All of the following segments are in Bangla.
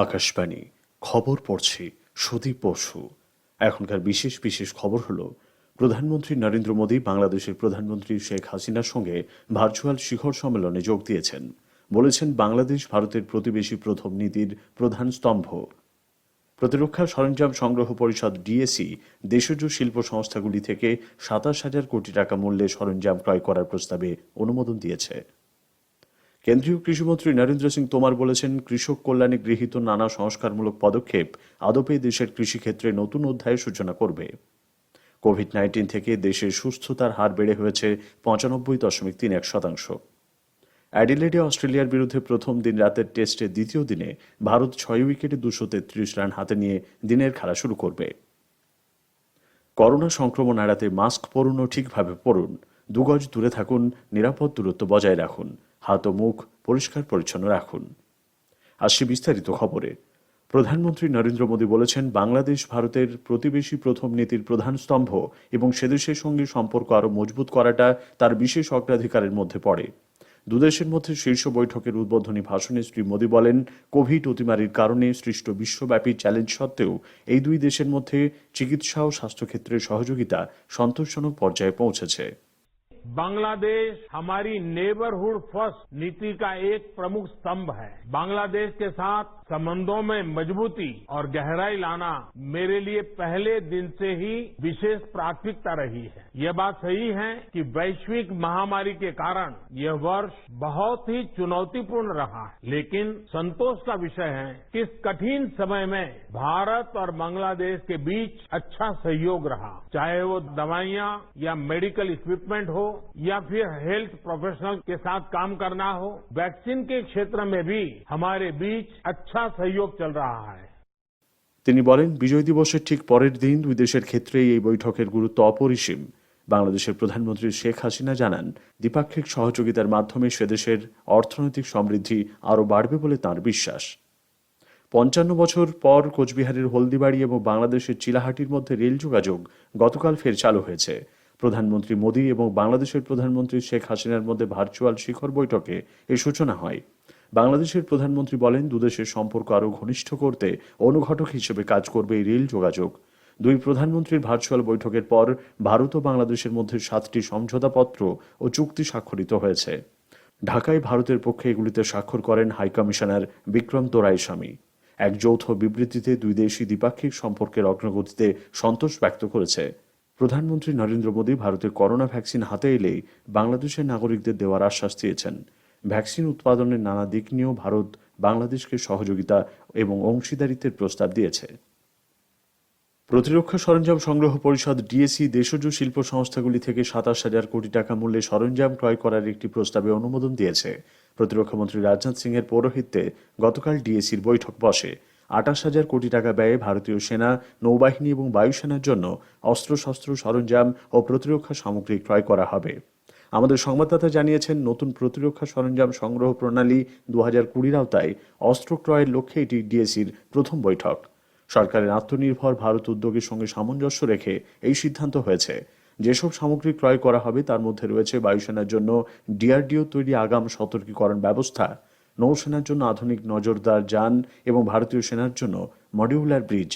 আকাশবাণী খবর পড়ছি সুদীপ বসু। এখনকার বিশেষ বিশেষ খবর হলো, প্রধানমন্ত্রী নরেন্দ্র মোদী বাংলাদেশের প্রধানমন্ত্রী শেখ হাসিনার সঙ্গে ভার্চুয়াল শিখর সম্মেলনে যোগ দিয়েছেন। বলেছেন, বাংলাদেশ ভারতের প্রতিবেশী প্রথম নীতির প্রধান স্তম্ভ। প্রতিরক্ষা সরঞ্জাম সংগ্রহ পরিষদ ডিএসি দেশজ শিল্প সংস্থাগুলি থেকে ২৭,০০০ কোটি টাকা মূল্যের সরঞ্জাম ক্রয় করার প্রস্তাবে অনুমোদন দিয়েছে। কেন্দ্রীয় কৃষিমন্ত্রী নরেন্দ্র সিং তোমার বলেছেন, কৃষক কল্যাণে গৃহীত নানা সংস্কারমূলক পদক্ষেপ আদপে দেশের কৃষিক্ষেত্রে নতুন অধ্যায়ের সূচনা করবে। কোভিড-১৯ থেকে দেশে সুস্থতার হার বেড়ে হয়েছে ৯৫.৩১%। অ্যাডিলেডে অস্ট্রেলিয়ার বিরুদ্ধে প্রথম দিন রাতের টেস্টের দ্বিতীয় দিনে ভারত ৬ উইকেটে ২৩৩ রান হাতে নিয়ে দিনের খেলা শুরু করবে। করোনা সংক্রমণ এড়াতে মাস্ক পরুন ও ঠিকভাবে পরুন, ২ গজ দূরে থাকুন, নিরাপদ দূরত্ব বজায় রাখুন, হাত ও মুখ পরিষ্কার পরিচ্ছন্ন রাখুন। আসছি বিস্তারিত খবরে। প্রধানমন্ত্রী নরেন্দ্র মোদী বলেছেন, বাংলাদেশ ভারতের প্রতিবেশী প্রথম নীতির প্রধান স্তম্ভ এবং সেদেশের সঙ্গে সম্পর্ক আরও মজবুত করাটা তার বিশেষ অগ্রাধিকারের মধ্যে পড়ে। দুদেশের মধ্যে শীর্ষ বৈঠকের উদ্বোধনী ভাষণে শ্রী মোদী বলেন, কোভিড অতিমারির কারণে সৃষ্ট বিশ্বব্যাপী চ্যালেঞ্জ সত্ত্বেও এই দুই দেশের মধ্যে চিকিৎসা ও স্বাস্থ্যক্ষেত্রে সহযোগিতা সন্তোষজনক পর্যায়ে পৌঁছেছে। बांग्लादेश हमारी नेबरहुड फर्स्ट नीति का एक प्रमुख स्तंभ है। बांग्लादेश के साथ संबंधों में मजबूती और गहराई लाना मेरे लिए पहले दिन से ही विशेष प्राथमिकता रही है। यह बात सही है कि वैश्विक महामारी के कारण यह वर्ष बहुत ही चुनौतीपूर्ण रहा है, लेकिन संतोष का विषय है कि इस कठिन समय में भारत और बांग्लादेश के बीच अच्छा सहयोग रहा, चाहे वो दवाइयां या मेडिकल इक्विपमेंट हो या फिर हेल्थ प्रोफेशनल के साथ काम करना हो। वैक्सीन के क्षेत्र में भी हमारे बीच अच्छा सहयोग चल रहा है। তিনি বলেন, বিজয় দিবসের ঠিক পরের দিন দুই দেশের ক্ষেত্রেই এই বৈঠকের গুরুত্ব অপরিসীম। বাংলাদেশের প্রধানমন্ত্রী শেখ হাসিনা জানান, দ্বিপাক্ষিক সহযোগিতার মাধ্যমে সেদেশের অর্থনৈতিক সমৃদ্ধি আরও বাড়বে বলে তাঁর বিশ্বাস। ৫৫ বছর পর কোচবিহারের হলদিবাড়ি এবং বাংলাদেশের চিলাহাটির মধ্যে রেল যোগাযোগ গতকাল ফের চালু হয়েছে। প্রধানমন্ত্রী মোদী এবং বাংলাদেশের প্রধানমন্ত্রী শেখ হাসিনার মধ্যে ভার্চুয়াল শিখর বৈঠকে এর সূচনা হয়। বাংলাদেশের প্রধানমন্ত্রী বলেন, দুদেশের সম্পর্ক আরও ঘনিষ্ঠ করতে অনুঘটক হিসেবে কাজ করবে এই রেল যোগাযোগ। দুই প্রধানমন্ত্রীর ভার্চুয়াল বৈঠকের পর ভারত ও বাংলাদেশের মধ্যে ৭টি সমঝোতাপত্র ও চুক্তি স্বাক্ষরিত হয়েছে। ঢাকায় ভারতের পক্ষে এগুলিতে স্বাক্ষর করেন হাইকমিশনার বিক্রম দোরাইস্বামী। এক যৌথ বিবৃতিতে দুই দেশই দ্বিপাক্ষিক সম্পর্কের অগ্রগতিতে সন্তোষ ব্যক্ত করেছে। প্রধানমন্ত্রী নরেন্দ্র মোদী ভারতের করোনা ভ্যাকসিন হাতে এলেই বাংলাদেশের নাগরিকদের দেওয়ার আশ্বাস দিয়েছেন। ভ্যাকসিন উৎপাদনের নানা দিক নিয়েও ভারত বাংলাদেশকে সহযোগিতা এবং অংশীদারিত্বের প্রস্তাব দিয়েছে। প্রতিরক্ষা সরঞ্জাম সংগ্রহ পরিষদ ডিএসি দেশজ শিল্প সংস্থাগুলি থেকে ২৭,০০০ কোটি টাকা মূল্যের সরঞ্জাম ক্রয় করার একটি প্রস্তাবে অনুমোদন দিয়েছে। প্রতিরক্ষামন্ত্রী রাজনাথ সিংয়ের পৌরোহিত্যে গতকাল ডিএসির বৈঠক বসে। ২৮,০০০ কোটি টাকা ব্যয়ে ভারতীয় সেনা, নৌবাহিনী এবং বায়ুসেনার জন্য অস্ত্রশস্ত্র, সরঞ্জাম ও প্রতিরক্ষা সামগ্রী ক্রয় করা হবে। আমাদের সংবাদদাতা জানিয়েছেন, নতুন প্রতিরক্ষা সরঞ্জাম সংগ্রহ প্রণালী ২০২০-র আওতায় অস্ত্র ক্রয়ের লক্ষ্যে এটি ডিএসির প্রথম বৈঠক। সরকারের আত্মনির্ভর ভারত উদ্যোগের সঙ্গে সামঞ্জস্য রেখে এই সিদ্ধান্ত হয়েছে। যেসব সামগ্রী ক্রয় করা হবে তার মধ্যে রয়েছে বায়ুসেনার জন্য ডিআরডিও তৈরি আগাম সতর্কীকরণ ব্যবস্থা, নৌসেনার জন্য আধুনিক নজরদার যান এবং ভারতীয় সেনার জন্য মডিউলার ব্রিজ।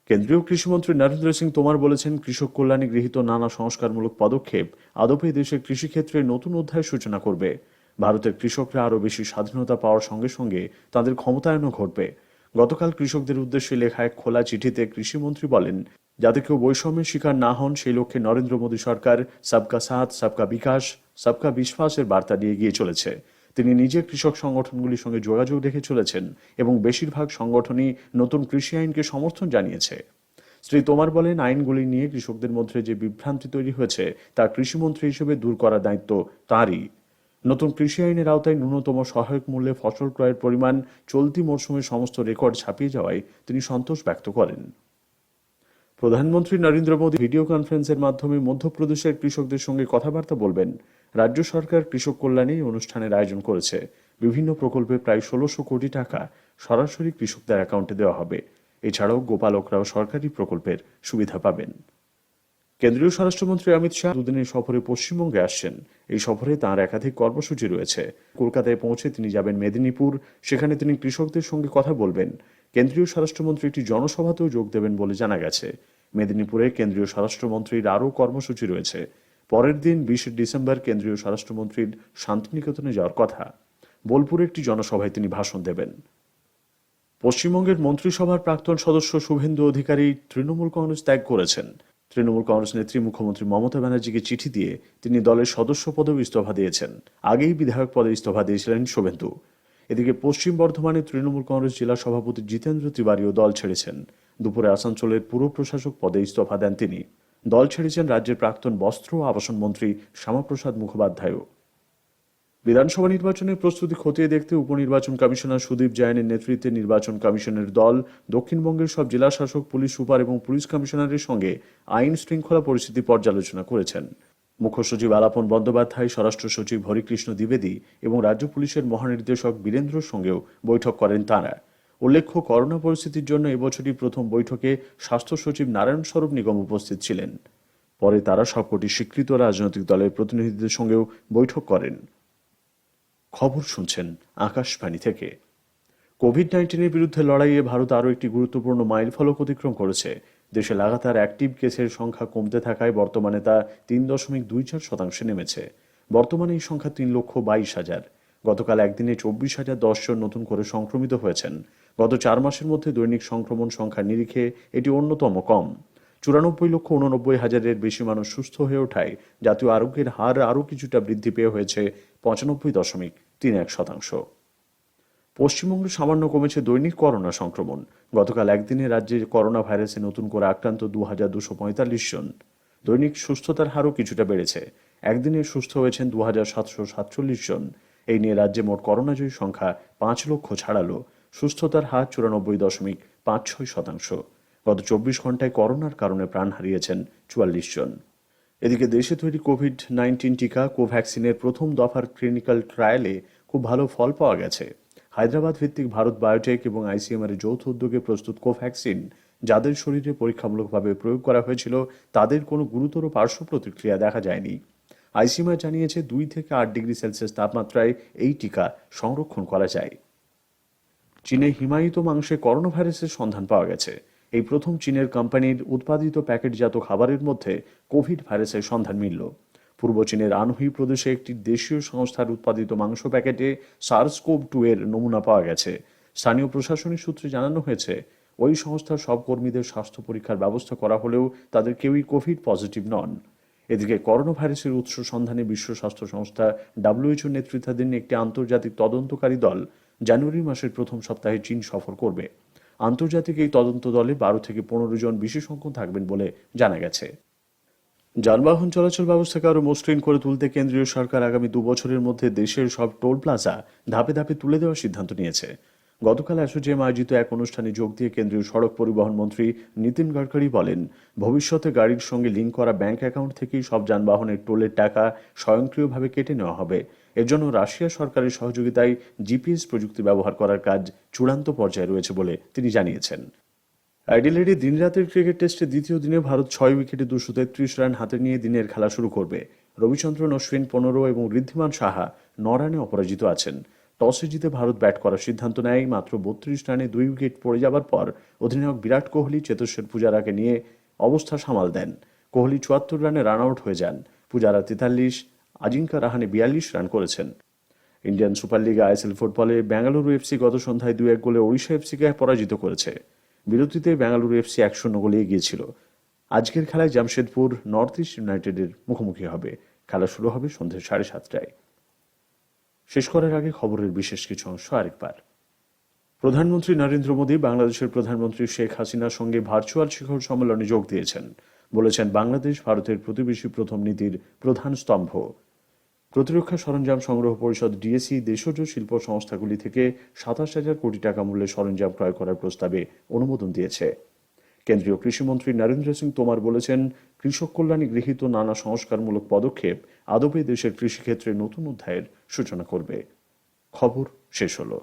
কেন্দ্রীয় কৃষিমন্ত্রী নরেন্দ্র সিং তোমার বলেছেন, কৃষক কল্যাণে গৃহীত নানা সংস্কারমূলক পদক্ষেপ আদপে দেশের কৃষিক্ষেত্রে নতুন অধ্যায়ের সূচনা করবে। ভারতের কৃষকরা আরও বেশি স্বাধীনতা পাওয়ার সঙ্গে সঙ্গে তাদের ক্ষমতায়নও ঘটবে। গতকাল কৃষকদের উদ্দেশ্যে লেখা এক খোলা চিঠিতে কৃষিমন্ত্রী বলেন, যাতে কেউ বৈষম্যের শিকার না হন সেই লক্ষ্যে নরেন্দ্র মোদী সরকার সবকা সাথ, সবকা বিকাশ, সবকা বিশ্বাসের বার্তা নিয়ে এগিয়ে চলেছে। তিনি নিজে কৃষক সংগঠনগুলির সঙ্গে যোগাযোগ রেখে চলেছেন এবং বেশিরভাগ সংগঠনই নতুন কৃষি আইনকে সমর্থন জানিয়েছে। শ্রী তোমার বলেন, আইনগুলি নিয়ে কৃষকদের মধ্যে যে বিভ্রান্তি তৈরি হয়েছে তা কৃষিমন্ত্রী হিসেবে দূর করার দায়িত্ব তাঁরই। নতুন কৃষি আইনের আওতায় ন্যূনতম সহায়ক মূল্যে ফসল ক্রয়ের পরিমাণ চলতি মরশুমে সমস্ত রেকর্ড ছাপিয়ে যাওয়ায় তিনি সন্তোষ ব্যক্ত করেন। প্রধানমন্ত্রী নরেন্দ্র মোদী ভিডিও কনফারেন্সের মাধ্যমে মধ্যপ্রদেশের কৃষকদের সঙ্গে কথাবার্তা বলবেন। রাজ্য সরকার কৃষক কল্যাণে এই অনুষ্ঠানের আয়োজন করেছে। বিভিন্ন প্রকল্পে প্রায় ১৬০০ কোটি টাকা সরাসরি কৃষকদের অ্যাকাউন্টে দেওয়া হবে। এছাড়াও গোপালকরাও সরকারি প্রকল্পের সুবিধা পাবেন। কেন্দ্রীয় স্বরাষ্ট্রমন্ত্রী অমিত শাহ দুদিনের সফরে পশ্চিমবঙ্গে আসছেন। এই সফরে তাঁর একাধিক কর্মসূচি রয়েছে। কলকাতায় পৌঁছে তিনি যাবেন মেদিনীপুর, সেখানে তিনি কৃষকদের সঙ্গে কথা বলবেন। কেন্দ্রীয় স্বরাষ্ট্রমন্ত্রী একটি জনসভাতেও যোগ দেবেন বলে জানা গেছে। মেদিনীপুরে কেন্দ্রীয় স্বরাষ্ট্রমন্ত্রীর আরও কর্মসূচি রয়েছে। পরের দিন 20 ডিসেম্বর কেন্দ্রীয় স্বরাষ্ট্রমন্ত্রীর শান্তিনিকেতনে যাওয়ার কথা। বোলপুরে একটি জনসভায় তিনি ভাষণ দেবেন। পশ্চিমবঙ্গের মন্ত্রিসভার প্রাক্তন সদস্য শুভেন্দু অধিকারী তৃণমূল কংগ্রেস ত্যাগ করেছেন। তৃণমূল কংগ্রেস নেত্রী মুখ্যমন্ত্রী মমতা ব্যানার্জিকে চিঠি দিয়ে তিনি দলের সদস্য পদেও ইস্তফা দিয়েছেন। আগেই বিধায়ক পদে ইস্তফা দিয়েছিলেন শুভেন্দু। এদিকে পশ্চিম বর্ধমানে তৃণমূল কংগ্রেস জেলা সভাপতি জিতেন্দ্র তিওয়ারিও দল ছেড়েছেন। দুপুরে আসানসোলের পুর প্রশাসক পদে ইস্তফা দেন তিনি। দল ছেড়েছেন রাজ্যের প্রাক্তন বস্ত্র ও আবাসন মন্ত্রী শ্যামাপ্রসাদ মুখোপাধ্যায়ও। বিধানসভা নির্বাচনের প্রস্তুতি খতিয়ে দেখতে উপনির্বাচন কমিশনার সুদীপ জৈনের নেতৃত্বে নির্বাচন কমিশনের দল দক্ষিণবঙ্গের সব জেলা শাসক, পুলিশ সুপার এবং পুলিশ কমিশনারের সঙ্গে আইন শৃঙ্খলা পরিস্থিতি পর্যালোচনা করেছেন। মুখ্য সচিব আলাপন বন্দ্যোপাধ্যায়, স্বরাষ্ট্র সচিব হরিকৃষ্ণ দ্বিবেদী এবং রাজ্য পুলিশের মহানির্দেশক বীরেন্দ্রর সঙ্গেও বৈঠক করেন তাঁরা। উল্লেখ্য, করোনা পরিস্থিতির জন্য এবছরই প্রথম বৈঠকে স্বাস্থ্য সচিব নারায়ণ স্বরূপ নিগম উপস্থিত ছিলেন। পরে তারা সবকটি স্বীকৃত রাজনৈতিক দলের প্রতিনিধিদের সঙ্গেও বৈঠক করেন। খবর শুনছেন আকাশবাণী থেকে। কোভিড-19-এর বিরুদ্ধে লড়াইয়ে ভারত আরও একটি গুরুত্বপূর্ণ মাইলফলক অতিক্রম করেছে। দেশে লাগাতার অ্যাক্টিভ কেসের সংখ্যা কমতে থাকায় বর্তমানে তা 3.24% নেমেছে। বর্তমানে এই সংখ্যা 3,22,000। গতকাল একদিনে 24,010 জন নতুন করে সংক্রমিত হয়েছেন। গত 4 মাসের মধ্যে দৈনিক সংক্রমণ সংখ্যার নিরিখে এটি অন্যতম কম। 94,89,000-এর বেশি মানুষ সুস্থ হয়ে ওঠায় জাতীয় আরোগ্যের হার আরও কিছুটা বৃদ্ধি পেয়ে হয়েছে 95.31%। পশ্চিমবঙ্গে সামান্য কমেছে দৈনিক করোনা সংক্রমণ। গতকাল একদিনে রাজ্যে করোনা ভাইরাসে নতুন করে আক্রান্ত 2,245 জন। দৈনিক সুস্থতার হারও কিছুটা বেড়েছে। একদিনে সুস্থ হয়েছেন 2,747 জন। এই নিয়ে রাজ্যে মোট করোনাজয়ী সংখ্যা 5 লক্ষ ছাড়ালো। সুস্থতার হার 94.56%। গত 24 ঘন্টায় করোনার কারণে প্রাণ হারিয়েছেন 44 জন। এদিকে দেশে তৈরি কোভিড-19 টিকা কোভ্যাক্সিনের প্রথম দফার ক্লিনিক্যাল ট্রায়ালে খুব ভালো ফল পাওয়া গেছে। হায়দ্রাবাদ ভিত্তিক ভারত বায়োটেক এবং আইসিএমআর যৌথ উদ্যোগে প্রস্তুত কোভ্যাক্সিন যাদের শরীরে পরীক্ষামূলকভাবে প্রয়োগ করা হয়েছিল তাদের কোনো গুরুতর পার্শ্ব প্রতিক্রিয়া দেখা যায়নি। আইসিএমআর জানিয়েছে 2 থেকে 8 ডিগ্রি সেলসিয়াস তাপমাত্রায় এই টিকা সংরক্ষণ করা যায়। চীনে হিমায়িত মাংসে করোনা ভাইরাসের সন্ধান পাওয়া গেছে। এই প্রথম চীনের কোম্পানির উৎপাদিত প্যাকেটজাত খাবারের মধ্যে কোভিড ভাইরাসের সন্ধান মিলল। পূর্ব চীনের আনহুই প্রদেশে একটি দেশীয় সংস্থার উৎপাদিত মাংস প্যাকেটে SARS-CoV-2 এর নমুনা পাওয়া গেছে। স্থানীয় প্রশাসনিক সূত্রে জানানো হয়েছে, ওই সংস্থার সব কর্মীদের স্বাস্থ্য পরীক্ষার ব্যবস্থা করা হলেও তাদের কেউই কোভিড পজিটিভ নন। এদিকে করোনা ভাইরাসের উৎস সন্ধানে বিশ্ব স্বাস্থ্য সংস্থা WHO নেতৃত্বাধীন একটি আন্তর্জাতিক তদন্তকারী দল জানুয়ারি মাসের প্রথম সপ্তাহে চীন সফর করবে। আন্তর্জাতিক এই তদন্ত দলে 12 থেকে 15 জন বিশেষজ্ঞ থাকবেন বলে জানা গেছে। যানবাহন চলাচল ব্যবস্থাকে আরও মসৃণ করে তুলতে কেন্দ্রীয় সরকার আগামী 2 বছরের মধ্যে দেশের সব টোল প্লাজা ধাপে ধাপে তুলে দেওয়ার সিদ্ধান্ত নিয়েছে। গতকাল অ্যাসোচেম আয়োজিত এক অনুষ্ঠানে যোগ দিয়ে কেন্দ্রীয় সড়ক পরিবহন মন্ত্রী নীতিন গডকরি বলেন, ভবিষ্যতে গাড়ির সঙ্গে লিঙ্ক করা ব্যাংক অ্যাকাউন্ট থেকেই সব যানবাহনের টোলের টাকা স্বয়ংক্রিয়ভাবে কেটে নেওয়া হবে। এর জন্য রাশিয়া সরকারের সহযোগিতায় জিপিএস প্রযুক্তি ব্যবহার করার কাজ চূড়ান্ত পর্যায়ে রয়েছে বলে তিনি জানিয়েছেন। অ্যাডিলেডে দিনরাতের ক্রিকেট টেস্টে দ্বিতীয় দিনে ভারত 6 উইকেটে 233 রান হাতে নিয়ে দিনের খেলা শুরু করবে। রবিচন্দ্রন অশ্বিন 15 এবং ঋদ্ধিমান সাহা 9 রানে অপরাজিত আছেন। টসে জিতে ভারত ব্যাট করার সিদ্ধান্ত নেয়। মাত্র 32 রানে 2 উইকেট পড়ে যাবার পর অধিনায়ক বিরাট কোহলি চেতেশ্বর পূজারাকে নিয়ে অবস্থা সামাল দেন। কোহলি 74 রানে রান আউট হয়ে যান। পূজারা 43, আজিঙ্কা রাহানে 42 রান করেছেন। ইন্ডিয়ান সুপার লিগ আইএসএল ফুটবলে বেঙ্গালুরু এফসি গত সন্ধ্যায় 2-1 গোলে ওড়িশা এফসিকে পরাজিত করেছে। বিরতিতে বেঙ্গালুরু এফসি 1-0 গোলে এগিয়েছিল। আজকের খেলায় জামশেদপুর নর্থ ইস্ট ইউনাইটেডের মুখোমুখি হবে। খেলা শুরু হবে সন্ধ্যে 7:30টায়। শেষ করার আগে খবরের বিশেষ কিছু অংশ আরেকবার। প্রধানমন্ত্রী নরেন্দ্র মোদী বাংলাদেশের প্রধানমন্ত্রী শেখ হাসিনার সঙ্গে ভার্চুয়াল শিখর সম্মেলনে যোগ দিয়েছেন। বলেছেন, বাংলাদেশ ভারতের প্রতিবেশী প্রথম নীতির প্রধান স্তম্ভ। প্রতিরক্ষা সরঞ্জাম সংগ্রহ পরিষদ ডিএসি দেশজ শিল্প সংস্থাগুলি থেকে 27,000 কোটি টাকা মূল্যের সরঞ্জাম ক্রয় করার প্রস্তাবে অনুমোদন দিয়েছে। কেন্দ্রীয় কৃষিমন্ত্রী নরেন্দ্র সিং তোমার বলেছেন, কৃষক কল্যাণে গৃহীত নানা সংস্কারমূলক পদক্ষেপ আদপে দেশের কৃষিক্ষেত্রে নতুন অধ্যায়ের সূচনা করবে। খবর শেষ হলো।